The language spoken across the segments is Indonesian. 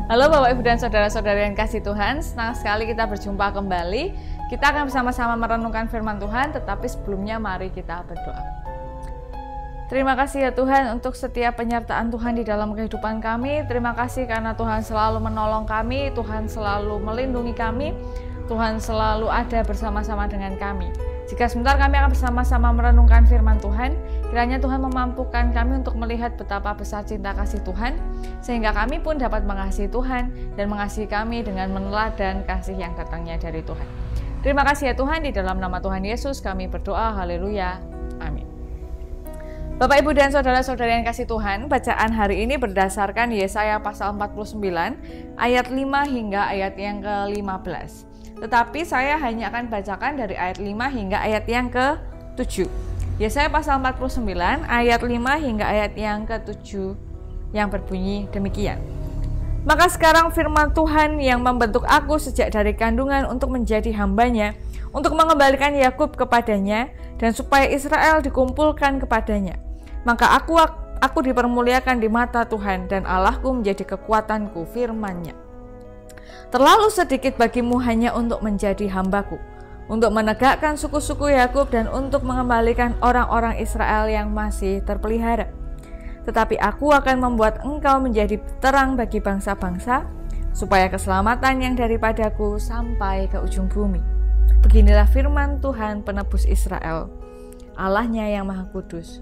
Halo Bapak Ibu dan Saudara-saudara yang kasih Tuhan, senang sekali kita berjumpa kembali. Kita akan bersama-sama merenungkan firman Tuhan, tetapi sebelumnya mari kita berdoa. Terima kasih ya Tuhan untuk setiap penyertaan Tuhan di dalam kehidupan kami. Terima kasih karena Tuhan selalu menolong kami, Tuhan selalu melindungi kami, Tuhan selalu ada bersama-sama dengan kami. Jika sebentar kami akan bersama-sama merenungkan firman Tuhan, kiranya Tuhan memampukan kami untuk melihat betapa besar cinta kasih Tuhan, sehingga kami pun dapat mengasihi Tuhan dan mengasihi kami dengan meneladani kasih yang datangnya dari Tuhan. Terima kasih ya Tuhan, di dalam nama Tuhan Yesus kami berdoa, haleluya, amin. Bapak Ibu dan Saudara-saudara yang kasih Tuhan, bacaan hari ini berdasarkan Yesaya pasal 49, ayat 5 hingga ayat yang ke-15. Tetapi saya hanya akan bacakan dari ayat 5 hingga ayat yang ke-7. Yesaya pasal 49 ayat 5 hingga ayat yang ke-7 yang berbunyi demikian. Maka sekarang firman Tuhan yang membentuk aku sejak dari kandungan untuk menjadi hambanya, untuk mengembalikan Yakub kepadanya, dan supaya Israel dikumpulkan kepadanya. Maka aku dipermuliakan di mata Tuhan, dan Allahku menjadi kekuatanku, firman-Nya. Terlalu sedikit bagimu hanya untuk menjadi hambaku, untuk menegakkan suku-suku Yakub dan untuk mengembalikan orang-orang Israel yang masih terpelihara. Tetapi aku akan membuat engkau menjadi terang bagi bangsa-bangsa, supaya keselamatan yang daripadaku sampai ke ujung bumi. Beginilah firman Tuhan penebus Israel, Allahnya yang Maha Kudus.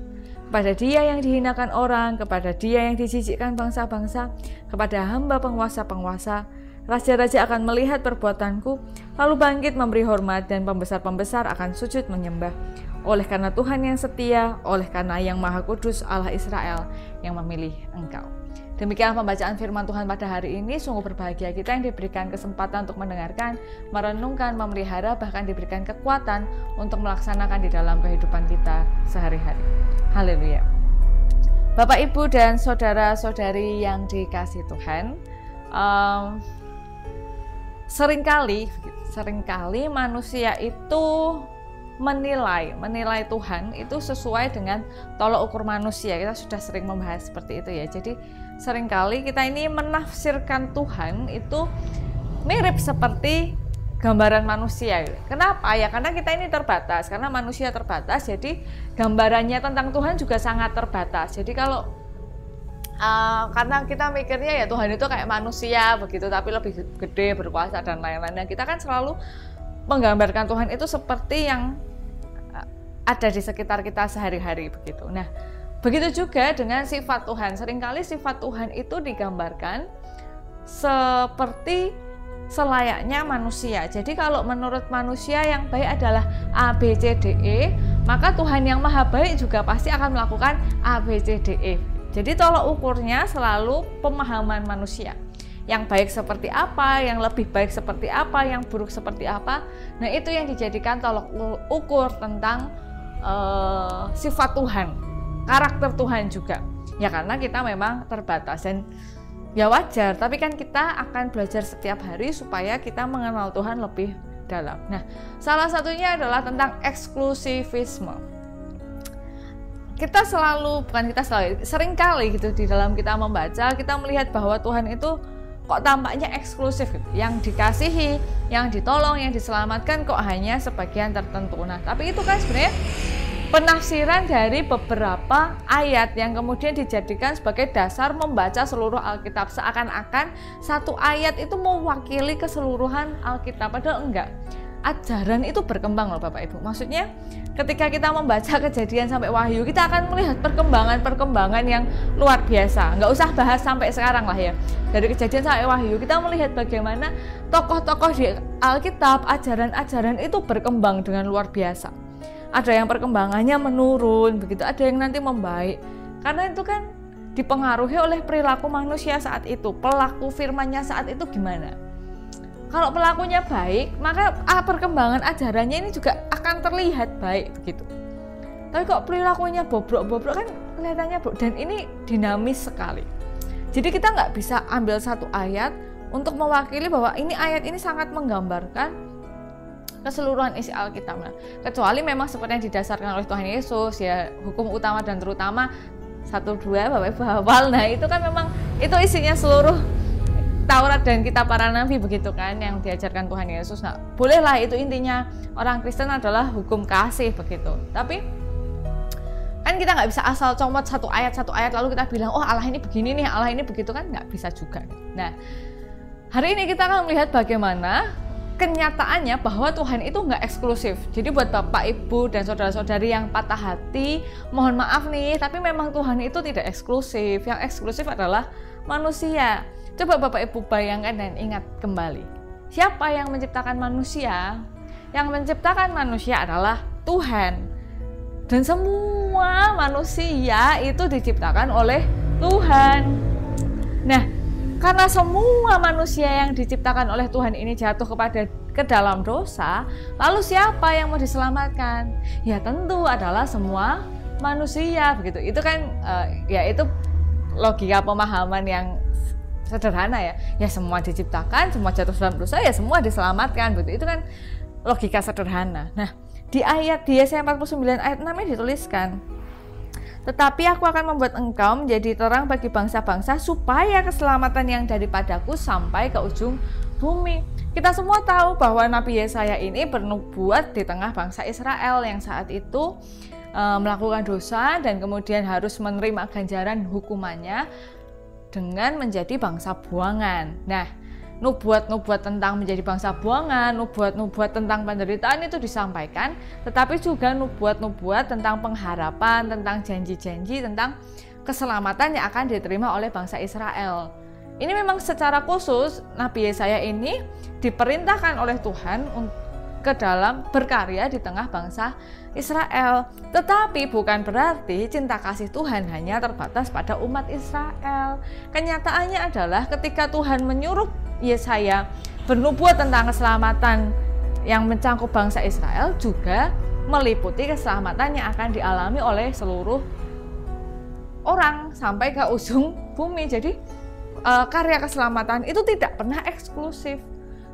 Kepada Dia yang dihinakan orang, kepada Dia yang dijijikkan bangsa-bangsa, kepada hamba penguasa-penguasa, raja-raja akan melihat perbuatanku, lalu bangkit memberi hormat, dan pembesar-pembesar akan sujud menyembah. Oleh karena Tuhan yang setia, oleh karena yang Maha Kudus Allah Israel yang memilih engkau. Demikian pembacaan firman Tuhan pada hari ini. Sungguh berbahagia kita yang diberikan kesempatan untuk mendengarkan, merenungkan, memelihara, bahkan diberikan kekuatan untuk melaksanakan di dalam kehidupan kita sehari-hari. Haleluya. Bapak, Ibu, dan saudara-saudari yang dikasih Tuhan, seringkali manusia itu menilai Tuhan itu sesuai dengan tolok ukur manusia. Kita sudah sering membahas seperti itu ya. Jadi seringkali kita ini menafsirkan Tuhan itu mirip seperti gambaran manusia. Kenapa? Ya karena kita ini terbatas. Karena manusia terbatas, jadi gambarannya tentang Tuhan juga sangat terbatas. Jadi kalau karena kita mikirnya ya Tuhan itu kayak manusia begitu, tapi lebih gede, berkuasa dan lain-lain. Dan kita kan selalu menggambarkan Tuhan itu seperti yang ada di sekitar kita sehari-hari begitu. Nah, begitu juga dengan sifat Tuhan. Seringkali sifat Tuhan itu digambarkan seperti selayaknya manusia. Jadi kalau menurut manusia yang baik adalah A, B, C, D, E, maka Tuhan yang maha baik juga pasti akan melakukan A, B, C, D, E. Jadi tolok ukurnya selalu pemahaman manusia. Yang baik seperti apa, yang lebih baik seperti apa, yang buruk seperti apa. Nah itu yang dijadikan tolok ukur tentang sifat Tuhan, karakter Tuhan juga. Ya karena kita memang terbatas dan ya wajar. Tapi kan kita akan belajar setiap hari supaya kita mengenal Tuhan lebih dalam. Nah salah satunya adalah tentang eksklusivisme. Seringkali gitu di dalam kita membaca, kita melihat bahwa Tuhan itu kok tampaknya eksklusif gitu. Yang dikasihi, yang ditolong, yang diselamatkan kok hanya sebagian tertentu. Nah, tapi itu kan sebenarnya penafsiran dari beberapa ayat yang kemudian dijadikan sebagai dasar membaca seluruh Alkitab. Seakan-akan satu ayat itu mewakili keseluruhan Alkitab, padahal enggak. Ajaran itu berkembang loh Bapak Ibu. Maksudnya ketika kita membaca Kejadian sampai Wahyu, kita akan melihat perkembangan yang luar biasa. Nggak usah bahas sampai sekarang lah ya. Dari Kejadian sampai Wahyu, kita melihat bagaimana tokoh-tokoh di Alkitab, ajaran-ajaran itu berkembang dengan luar biasa. Ada yang perkembangannya menurun, begitu. Ada yang nanti membaik. Karena itu kan dipengaruhi oleh perilaku manusia saat itu. Pelaku firman-Nya saat itu gimana? Kalau pelakunya baik, maka perkembangan ajarannya ini juga akan terlihat baik begitu. Tapi kok perilakunya bobrok-bobrok kan kelihatannya bobrok, dan ini dinamis sekali. Jadi kita nggak bisa ambil satu ayat untuk mewakili bahwa ini ayat ini sangat menggambarkan keseluruhan isi Alkitab. Nah, kecuali memang seperti yang didasarkan oleh Tuhan Yesus ya, hukum utama dan terutama 1, 2 Bapak Ibu hafal. Nah itu kan memang itu isinya seluruh Taurat dan kitab para nabi begitu kan yang diajarkan Tuhan Yesus. Nah, bolehlah itu intinya orang Kristen adalah hukum kasih begitu. Tapi kan kita nggak bisa asal comot satu ayat lalu kita bilang oh Allah ini begini nih, Allah ini begitu, kan nggak bisa juga. Nah, hari ini kita akan melihat bagaimana kenyataannya bahwa Tuhan itu nggak eksklusif. Jadi buat Bapak, Ibu, dan saudara-saudari yang patah hati, mohon maaf nih, tapi memang Tuhan itu tidak eksklusif. Yang eksklusif adalah manusia. Coba Bapak Ibu bayangkan dan ingat kembali. Siapa yang menciptakan manusia? Yang menciptakan manusia adalah Tuhan. Dan semua manusia itu diciptakan oleh Tuhan. Nah, karena semua manusia yang diciptakan oleh Tuhan ini jatuh ke dalam dosa, lalu siapa yang mau diselamatkan? Ya tentu adalah semua manusia begitu. Itu kan ya itu logika pemahaman yang sederhana ya. Ya semua diciptakan, semua jatuh dalam dosa, ya semua diselamatkan begitu. Itu kan logika sederhana. Nah, di Yesaya 49 ayat 6 ini dituliskan, tetapi aku akan membuat engkau menjadi terang bagi bangsa-bangsa supaya keselamatan yang daripadaku sampai ke ujung bumi. Kita semua tahu bahwa Nabi Yesaya ini bernubuat di tengah bangsa Israel yang saat itu melakukan dosa dan kemudian harus menerima ganjaran hukumannya dengan menjadi bangsa buangan. Nah, nubuat-nubuat tentang menjadi bangsa buangan, nubuat-nubuat tentang penderitaan itu disampaikan, tetapi juga nubuat-nubuat tentang pengharapan, tentang janji-janji, tentang keselamatan yang akan diterima oleh bangsa Israel. Ini memang secara khusus Nabi Yesaya ini diperintahkan oleh Tuhan ke dalam berkarya di tengah bangsa Israel. Tetapi bukan berarti cinta kasih Tuhan hanya terbatas pada umat Israel. Kenyataannya adalah ketika Tuhan menyuruh Yesaya bernubuat tentang keselamatan yang mencangkup bangsa Israel, juga meliputi keselamatan yang akan dialami oleh seluruh orang sampai ke ujung bumi. Jadi karya keselamatan itu tidak pernah eksklusif.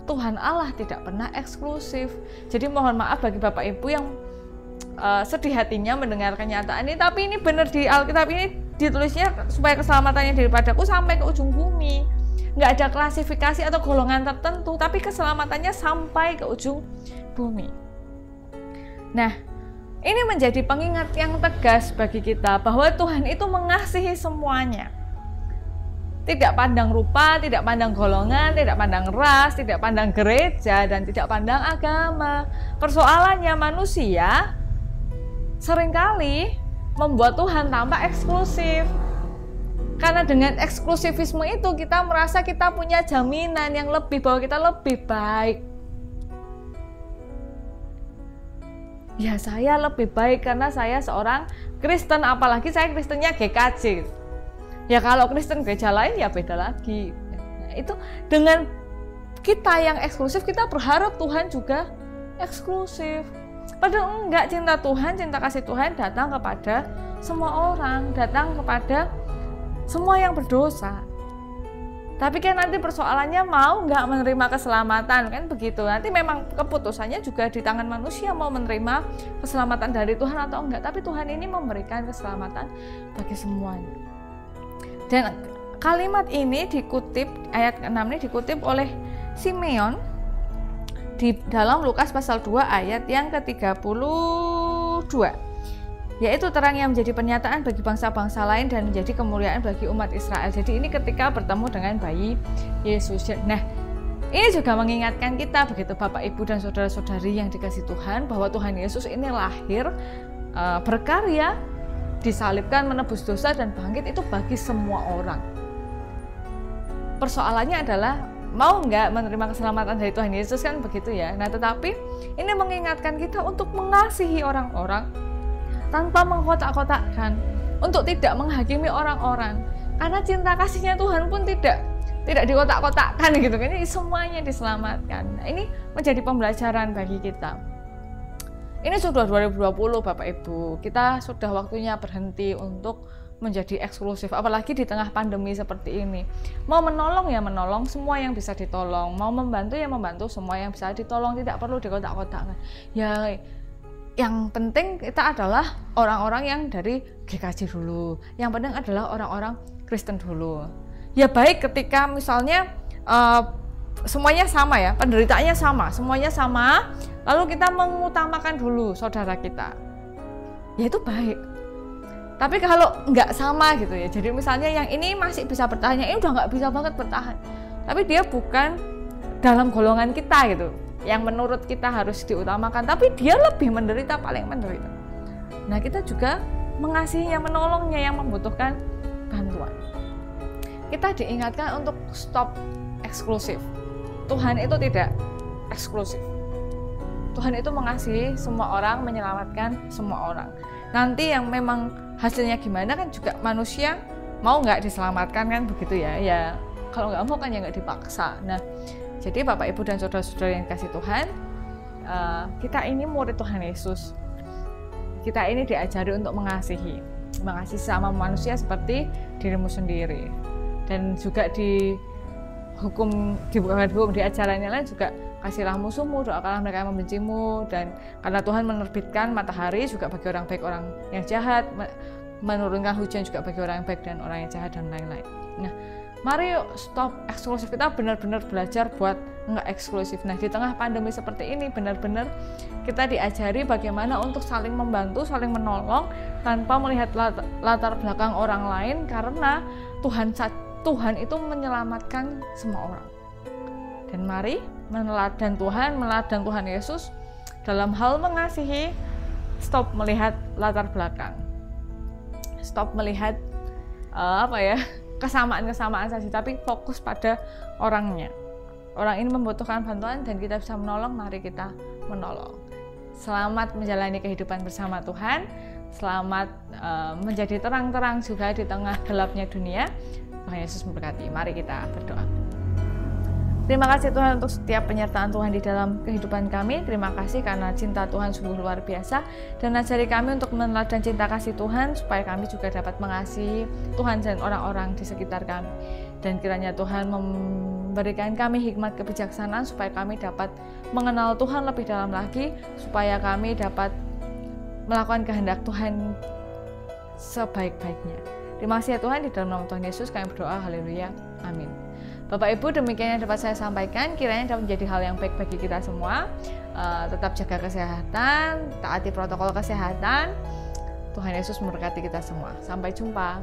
Tuhan Allah tidak pernah eksklusif. Jadi mohon maaf bagi Bapak Ibu yang sedih hatinya mendengar kenyataan ini, tapi ini benar di Alkitab ini ditulisnya supaya keselamatannya daripadaku sampai ke ujung bumi. Nggak ada klasifikasi atau golongan tertentu, tapi keselamatannya sampai ke ujung bumi. Nah, ini menjadi pengingat yang tegas bagi kita bahwa Tuhan itu mengasihi semuanya. Tidak pandang rupa, tidak pandang golongan, tidak pandang ras, tidak pandang gereja, dan tidak pandang agama. Persoalannya manusia seringkali membuat Tuhan tampak eksklusif. Karena dengan eksklusivisme itu kita merasa kita punya jaminan yang lebih, bahwa kita lebih baik. Ya saya lebih baik karena saya seorang Kristen, apalagi saya Kristennya GKJ. Ya kalau Kristen gereja lain ya beda lagi. Nah, itu dengan kita yang eksklusif, kita berharap Tuhan juga eksklusif. Padahal enggak, cinta Tuhan, cinta kasih Tuhan datang kepada semua orang, datang kepada semua yang berdosa. Tapi kan nanti persoalannya mau nggak menerima keselamatan, kan begitu. Nanti memang keputusannya juga di tangan manusia mau menerima keselamatan dari Tuhan atau enggak. Tapi Tuhan ini memberikan keselamatan bagi semuanya. Dan kalimat ini dikutip, ayat 6 ini dikutip oleh Simeon di dalam Lukas pasal 2 ayat yang ke-32. Yaitu terang yang menjadi pernyataan bagi bangsa-bangsa lain dan menjadi kemuliaan bagi umat Israel. Jadi ini ketika bertemu dengan bayi Yesus. Nah, ini juga mengingatkan kita begitu Bapak, Ibu, dan saudara-saudari yang dikasihi Tuhan, bahwa Tuhan Yesus ini lahir, berkarya, disalibkan, menebus dosa, dan bangkit itu bagi semua orang. Persoalannya adalah mau nggak menerima keselamatan dari Tuhan Yesus, kan begitu ya. Nah, tetapi ini mengingatkan kita untuk mengasihi orang-orang tanpa mengkotak-kotakkan, untuk tidak menghakimi orang-orang, karena cinta kasihnya Tuhan pun tidak dikotak-kotakkan gitu kan. Ini semuanya diselamatkan. Nah, ini menjadi pembelajaran bagi kita. Ini sudah 2020 Bapak Ibu, kita sudah waktunya berhenti untuk menjadi eksklusif, apalagi di tengah pandemi seperti ini. Mau menolong ya menolong semua yang bisa ditolong, mau membantu ya membantu semua yang bisa ditolong, tidak perlu dikotak-kotakkan. Ya, yang penting kita adalah orang-orang yang dari GKJ dulu, yang penting adalah orang-orang Kristen dulu. Ya baik ketika misalnya semuanya sama ya, penderitaannya sama, semuanya sama, lalu kita mengutamakan dulu saudara kita, ya itu baik. Tapi kalau nggak sama gitu ya, jadi misalnya yang ini masih bisa bertahan, yang ini udah nggak bisa banget bertahan, tapi dia bukan dalam golongan kita gitu, yang menurut kita harus diutamakan, tapi dia lebih menderita, paling menderita. Nah, kita juga mengasihinya, menolongnya yang membutuhkan bantuan. Kita diingatkan untuk stop eksklusif. Tuhan itu tidak eksklusif. Tuhan itu mengasihi semua orang, menyelamatkan semua orang. Nanti yang memang hasilnya gimana kan juga manusia mau nggak diselamatkan kan begitu ya. Ya kalau nggak mau kan ya nggak dipaksa. Nah, jadi Bapak Ibu dan saudara-saudara yang kasih Tuhan, kita ini murid Tuhan Yesus. Kita ini diajari untuk mengasihi sama manusia seperti dirimu sendiri. Dan juga di hukum, di ajarannya lain juga, kasihlah musuhmu, doakanlah mereka yang membencimu, dan karena Tuhan menerbitkan matahari juga bagi orang baik, orang yang jahat, menurunkan hujan juga bagi orang yang baik dan orang yang jahat, dan lain-lain. Nah, mari yuk stop eksklusif. Kita benar-benar belajar buat nggak eksklusif. Nah, di tengah pandemi seperti ini, benar-benar kita diajari bagaimana untuk saling membantu, saling menolong, tanpa melihat latar belakang orang lain, karena Tuhan itu menyelamatkan semua orang. Dan mari meneladani Tuhan Yesus dalam hal mengasihi. Stop melihat latar belakang, stop melihat kesamaan saja, tapi fokus pada orangnya. Orang ini membutuhkan bantuan dan kita bisa menolong, mari kita menolong. Selamat menjalani kehidupan bersama Tuhan, selamat menjadi terang-terang juga di tengah gelapnya dunia. Tuhan Yesus memberkati. Mari kita berdoa. Terima kasih Tuhan untuk setiap penyertaan Tuhan di dalam kehidupan kami. Terima kasih karena cinta Tuhan sungguh luar biasa, dan ajari kami untuk meneladani cinta kasih Tuhan supaya kami juga dapat mengasihi Tuhan dan orang-orang di sekitar kami. Dan kiranya Tuhan memberikan kami hikmat kebijaksanaan supaya kami dapat mengenal Tuhan lebih dalam lagi, supaya kami dapat melakukan kehendak Tuhan sebaik-baiknya. Terima kasih ya Tuhan, di dalam nama Tuhan Yesus kami berdoa, haleluya, amin. Bapak Ibu, demikian yang dapat saya sampaikan. Kiranya dapat menjadi hal yang baik bagi kita semua. Tetap jaga kesehatan, taati protokol kesehatan. Tuhan Yesus memberkati kita semua. Sampai jumpa.